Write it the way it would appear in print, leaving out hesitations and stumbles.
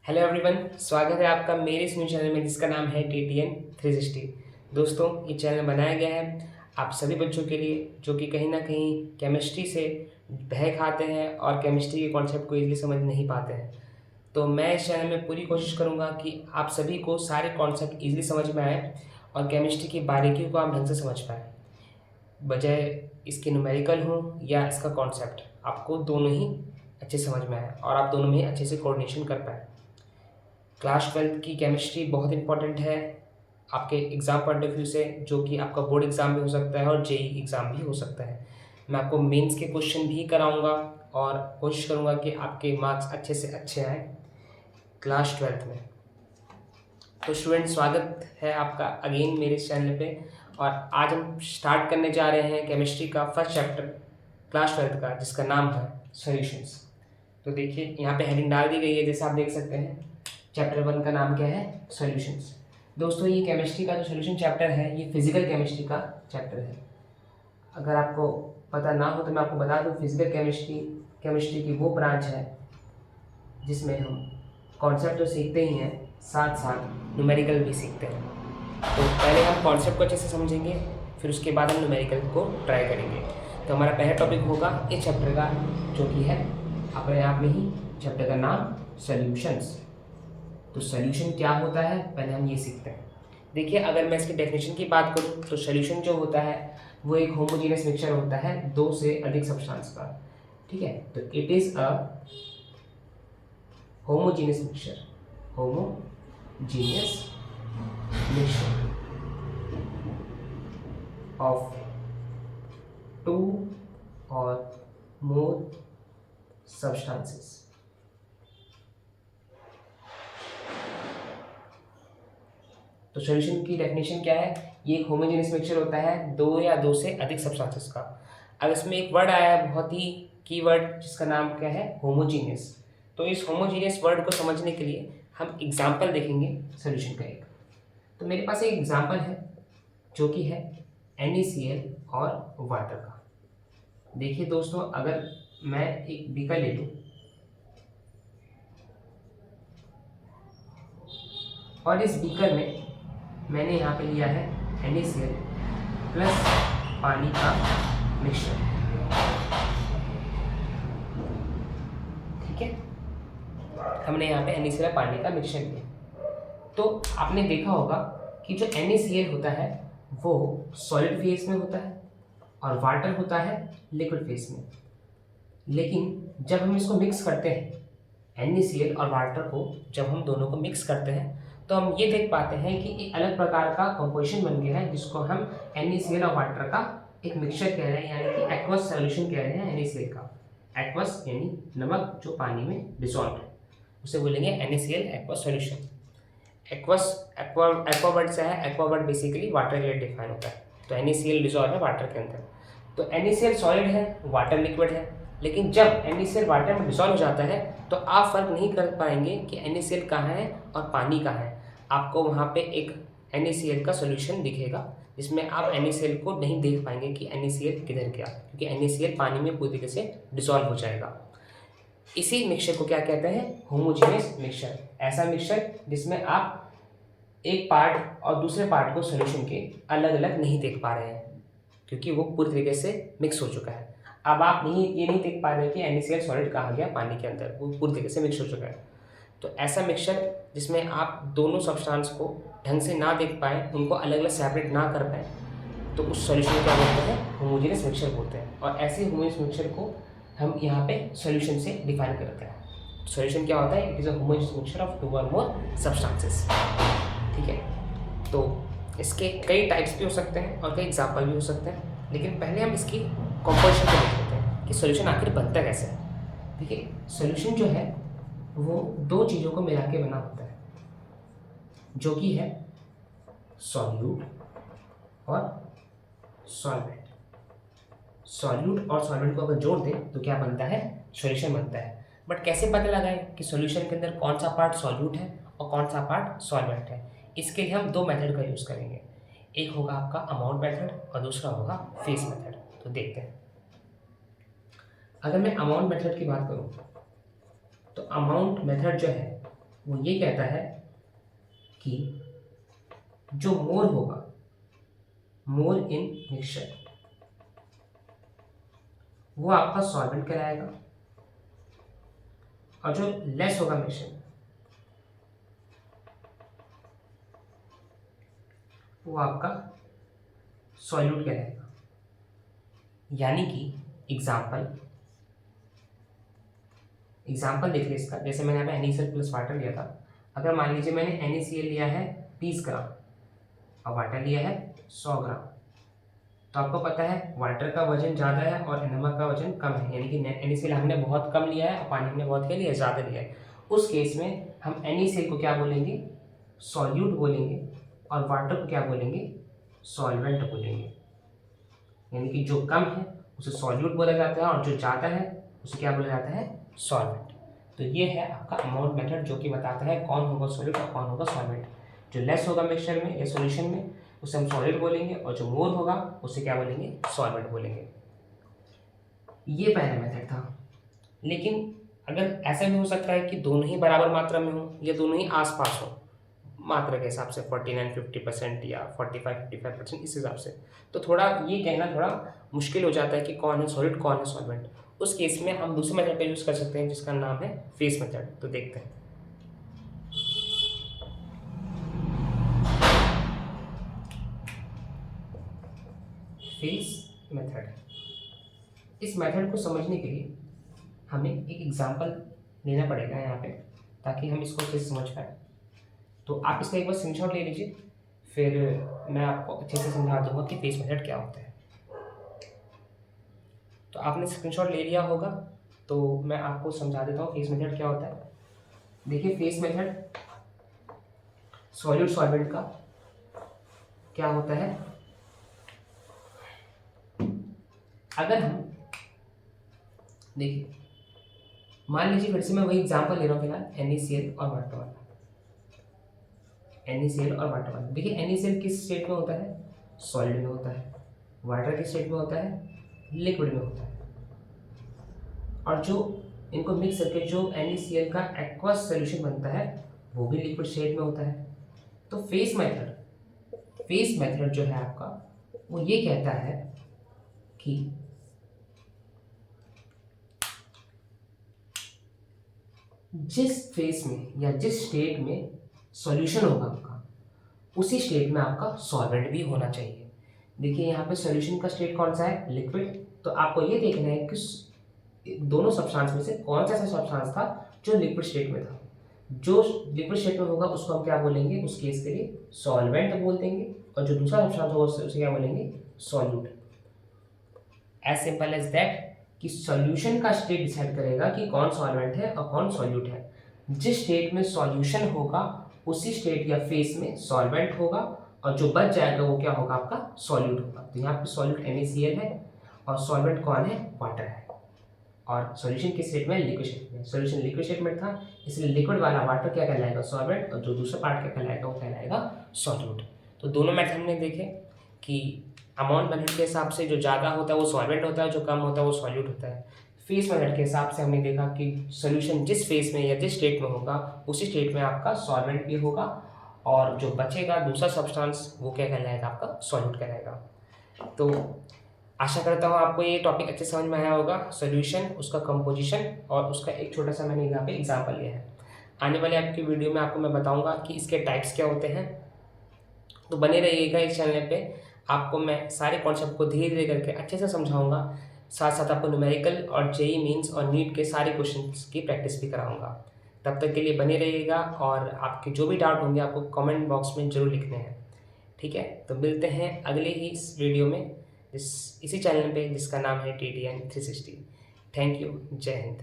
Hello everyone, स्वागत है आपका मेरे इस न्यू चैनल में जिसका नाम है TTN 360। दोस्तों, ये चैनल बनाया गया है आप सभी बच्चों के लिए जो कि कहीं ना कहीं केमिस्ट्री से भय खाते हैं और केमिस्ट्री के कॉन्सेप्ट को इजीली समझ नहीं पाते हैं। तो मैं इस चैनल में पूरी कोशिश करूँगा कि आप सभी को सारे कॉन्सेप्ट इजीली समझ में आए और केमिस्ट्री की बारीकियों को आप ढंग से समझ पाए, बजाय इसके न्यूमेरिकल हो या इसका कॉन्सेप्ट, आपको दोनों ही अच्छे समझ में आए और आप दोनों में ही अच्छे से कोऑर्डिनेशन कर पाए। क्लास 12th की केमिस्ट्री बहुत इंपॉर्टेंट है आपके एग्ज़ाम पॉइंट ऑफ व्यू से, जो कि आपका बोर्ड एग्ज़ाम भी हो सकता है और जेई एग्ज़ाम भी हो सकता है। मैं आपको मेंस के क्वेश्चन भी कराऊंगा और कोशिश करूंगा कि आपके मार्क्स अच्छे से अच्छे आए क्लास 12th में। तो स्टूडेंट, स्वागत है आपका अगेन मेरे इस चैनल पे। और आज हम स्टार्ट करने जा रहे हैं केमिस्ट्री का फर्स्ट चैप्टर क्लास 12th का, जिसका नाम है सॉल्यूशंस। तो देखिए, यहाँ पे हेडिंग डाल दी गई है, जैसे आप देख सकते हैं। चैप्टर 1 का नाम क्या है? सॉल्यूशंस। दोस्तों, ये केमिस्ट्री का जो सॉल्यूशन चैप्टर है, ये फिजिकल केमिस्ट्री का चैप्टर है। अगर आपको पता ना हो तो मैं आपको बता दूं, फिजिकल केमिस्ट्री की वो ब्रांच है जिसमें हम कॉन्सेप्ट तो सीखते ही हैं, साथ साथ न्यूमेरिकल भी सीखते हैं। तो पहले हम कॉन्सेप्ट को अच्छे से समझेंगे, फिर उसके बाद हम न्यूमेरिकल को ट्राई करेंगे। तो हमारा पहला टॉपिक होगा इस चैप्टर का, जो कि है अपने आप में ही चैप्टर का नाम सॉल्यूशंस। तो सॉल्यूशन क्या होता है, पहले हम ये सीखते हैं। देखिए, अगर मैं इसकी डेफिनेशन की बात करूँ तो सॉल्यूशन जो होता है वो एक होमोजेनियस मिक्सचर होता है दो से अधिक सब्सटेंस का। ठीक है, तो it is a homogeneous mixture, homogeneous mixture of two or more substances. तो सॉल्यूशन की डेफिनेशन क्या है? ये एक होमोजेनियस मिक्सचर होता है दो या दो से अधिक सब्सटेंसेस का। अब इसमें एक वर्ड आया है, बहुत ही कीवर्ड, जिसका नाम क्या है? होमोजेनियस। तो इस होमोजेनियस वर्ड को समझने के लिए हम एग्जाम्पल देखेंगे सॉल्यूशन का एक। तो मेरे पास एक एग्जाम्पल है जो कि है NaCl और वाटर का। देखिए दोस्तों, अगर मैं एक बीकर ले लूँ और इस बीकर में मैंने यहाँ पे लिया है NaCl प्लस पानी का मिक्सचर। ठीक है, हमने यहाँ पे NaCl पानी का मिक्सचर लिया। तो आपने देखा होगा कि जो NaCl होता है वो सॉलिड फेज में होता है और वाटर होता है लिक्विड फेज में। लेकिन जब हम इसको मिक्स करते हैं, NaCl और वाटर को जब हम दोनों को मिक्स करते हैं, तो हम ये देख पाते हैं कि एक अलग प्रकार का कंपोजिशन बन गया है, जिसको हम NaCl और वाटर का एक मिक्सचर कह रहे हैं, यानी कि एक्वस सॉल्यूशन कह रहे हैं NaCl का। एक्वस यानी नमक जो पानी में डिसॉल्व है, उसे बोलेंगे NaCl aqueous solution. Aqueous aqua word से है, एक्वा वर्ड बेसिकली वाटर के लिए डिफाइन होता है। तो NaCl डिसॉल्व है वाटर के अंदर। तो NaCl सॉलिड है, वाटर लिक्विड है। लेकिन जब NaCl वाटर में डिसॉल्व हो जाता है तो आप फर्क नहीं कर पाएंगे कि NaCl कहाँ है और पानी कहाँ है। आपको वहाँ पे एक NaCl का सॉल्यूशन दिखेगा, जिसमें आप NaCl को नहीं देख पाएंगे कि NaCl किधर गया, क्योंकि NaCl पानी में पूरी तरीके से डिसॉल्व हो जाएगा। इसी मिक्सचर को क्या कहते हैं? Homogeneous mixture. ऐसा मिक्सचर जिसमें आप एक पार्ट और दूसरे पार्ट को सॉल्यूशन के अलग अलग नहीं देख पा रहे हैं, क्योंकि वो पूरी तरीके से मिक्स हो चुका है। अब आप ये नहीं देख पा रहे कि NaCl सॉलिड कहाँ गया पानी के अंदर, वो पूरी तरीके से मिक्स हो चुका है। तो ऐसा मिक्सचर जिसमें आप दोनों सब्सटेंस को ढंग से ना देख पाए, उनको अलग अलग सेपरेट ना कर पाए, तो उस सॉल्यूशन को क्या बोलते हैं? होमोजेनियस मिक्सचर बोलते हैं। और ऐसे होमोजेनियस मिक्सचर को हम यहाँ पे सॉल्यूशन से डिफाइन करते हैं। सॉल्यूशन क्या होता है? It is a homogeneous mixture of two or more substances. ठीक है, तो इसके कई टाइप्स भी हो सकते हैं और कई एग्जाम्पल भी हो सकते हैं, लेकिन पहले हम इसकी कॉम्पोजिशन को देख लेते हैं कि सॉल्यूशन आखिर बनता कैसे है। देखिए, सॉल्यूशन जो है वो दो चीज़ों को मिला के बना होता है, जो कि है सॉल्यूट और सॉल्वेंट। सॉल्यूट और सॉल्वेंट को अगर जोड़ दें तो क्या बनता है? सॉल्यूशन बनता है। बट कैसे पता लगाएं कि सॉल्यूशन के अंदर कौन सा पार्ट सॉल्यूट है और कौन सा पार्ट सॉल्वेंट है? इसके लिए हम दो मेथड का यूज़ करेंगे। एक होगा आपका अमाउंट मेथड और दूसरा होगा फेस मेथड। तो देखते हैं। अगर मैं अमाउंट मेथड की बात करूँ तो अमाउंट मेथड जो है वो ये कहता है कि जो मोर होगा, मोर इन मिक्सचर, वो आपका सॉल्वेंट कहलाएगा, और जो लेस होगा मिक्सचर वो आपका सॉल्यूट कहलाएगा। यानी कि एग्जाम्पल देखिए इसका, जैसे मैंने यहाँ पे NaCl प्लस वाटर लिया था। अगर मान लीजिए मैंने NaCl लिया है 20 ग्राम और वाटर लिया है 100 ग्राम, तो आपको पता है वाटर का वजन ज़्यादा है और नमक का वजन कम है, यानी कि NaCl हमने बहुत कम लिया है और पानी हमने बहुत क्या लिया है, ज़्यादा लिया है। उस केस में हम NaCl को क्या बोलेंगे, सॉल्यूट बोलेंगे, और वाटर को क्या बोलेंगे, सॉल्वेंट बोलेंगे। यानी कि जो कम है उसे सॉल्यूट बोला जाता है और जो ज़्यादा है उसे क्या बोला जाता है, सॉल्वेंट। तो ये है आपका अमाउंट मेथड, जो कि बताता है कौन होगा सॉल्यूट और कौन होगा सॉल्वेंट। जो लेस होगा मिक्सचर में या सॉल्यूशन में उसे हम सॉलिड बोलेंगे, और जो मोर होगा उसे क्या बोलेंगे, सॉल्वेंट बोलेंगे। ये पहला मेथड था। लेकिन अगर ऐसा भी हो सकता है कि दोनों ही बराबर मात्रा में हो या दोनों ही आसपास हो, मात्रा के हिसाब से 49-50% या 45-55%, इस हिसाब से, तो थोड़ा ये कहना थोड़ा मुश्किल हो जाता है कि कौन है सॉलिड कौन है सॉल्वेंट। उस केस में हम दूसरे मेथड का यूज़ कर सकते हैं जिसका नाम है फेस मेथड। तो देखते हैं। फेस मेथड, इस मेथड को समझने के लिए हमें एक एग्जांपल लेना पड़ेगा यहाँ पे, ताकि हम इसको अच्छे से समझ पाए। तो आप इसका एक बार स्क्रीनशॉट ले लीजिए, फिर मैं आपको अच्छे से समझा दूंगा कि फेस मेथड क्या होता है। तो आपने स्क्रीनशॉट ले लिया होगा, तो मैं आपको समझा देता हूँ फेस मेथड क्या होता है। देखिए, फेस मेथड सॉल्यूट सॉल्वेंट का क्या होता है। अगर हम देखिए, मान लीजिए फिर से मैं वही एग्जांपल ले रहा हूँ फिलहाल, NaCl और वाटर वाला। NaCl और वाटर वाला, देखिए NaCl किस स्टेट में होता है, सॉलिड में होता है। वाटर किस स्टेट में होता है, लिक्विड में होता है। और जो इनको मिक्स करके जो NaCl का एक्वस सॉल्यूशन बनता है वो भी लिक्विड स्टेट में होता है। तो फेस मेथड जो है आपका, वो ये कहता है कि जिस फेस में या जिस स्टेट में सॉल्यूशन होगा आपका, उसी स्टेट में आपका सॉल्वेंट भी होना चाहिए। देखिए यहाँ पे सॉल्यूशन का स्टेट कौन सा है, लिक्विड। तो आपको ये देखना है कि दोनों सब्सटेंस में से कौन सा ऐसा सब्सटेंस था जो लिक्विड स्टेट में था। जो लिक्विड स्टेट में होगा उसको हम क्या बोलेंगे, उस केस के लिए सॉल्वेंट बोल देंगे, और जो दूसरा सब्सटेंस होगा उसे क्या बोलेंगे, solute. As simple as that, कि सॉल्यूशन का स्टेट डिसाइड करेगा कि कौन सॉल्वेंट है और कौन सॉल्यूट है। जिस स्टेट में सॉल्यूशन होगा उसी स्टेट या फेस में सॉल्वेंट होगा, और जो बच जाएगा वो क्या होगा, आपका सॉल्यूट होगा। तो यहाँ पे सॉल्यूट NaCl है और सॉल्वेंट कौन है, वाटर है। और सॉल्यूशन किस स्टेट में, लिक्विड स्टेट में। सॉल्यूशन लिक्विड स्टेट में था, इसलिए लिक्विड वाला वाटर क्या कहलाएगा, सॉल्वेंट, और जो दूसरा पार्ट क्या कहलाएगा, वो कहलाएगा सॉल्यूट। तो दोनों मेथड हमने देखे कि अमाउंट मेथड के हिसाब से जो ज़्यादा होता है वो सॉल्वेंट होता है, जो कम होता है वो सॉल्यूट होता है। फेस मेथड के हिसाब से हमने देखा कि सॉल्यूशन जिस फेस में या जिस स्टेट में होगा उसी स्टेट में आपका सॉल्वेंट भी होगा, और जो बचेगा दूसरा सब्सटेंस वो क्या कहलाएगा, आपका सॉल्यूट कहलाएगा। तो आशा करता हूँ आपको ये टॉपिक अच्छे समझ में आया होगा, सॉल्यूशन, उसका कंपोजिशन और उसका एक छोटा सा मैंने यहाँ पे एग्जांपल लिया है। आने वाले आपकी वीडियो में आपको मैं बताऊँगा कि इसके टाइप्स क्या होते हैं। तो बने रहिएगा इस चैनल पे, आपको मैं सारे कॉन्सेप्ट को धीरे धीरे करके अच्छे से समझाऊंगा। साथ साथ आपको न्यूमेरिकल और जेईई मेंस और नीट के सारे क्वेश्चंस की प्रैक्टिस भी कराऊंगा। तब तक के लिए बने रहिएगा, और आपके जो भी डाउट होंगे आपको कमेंट बॉक्स में ज़रूर लिखने हैं। ठीक है, तो मिलते हैं अगले ही इस वीडियो में इसी चैनल पे जिसका नाम है TDN 360। थैंक यू, जय हिंद।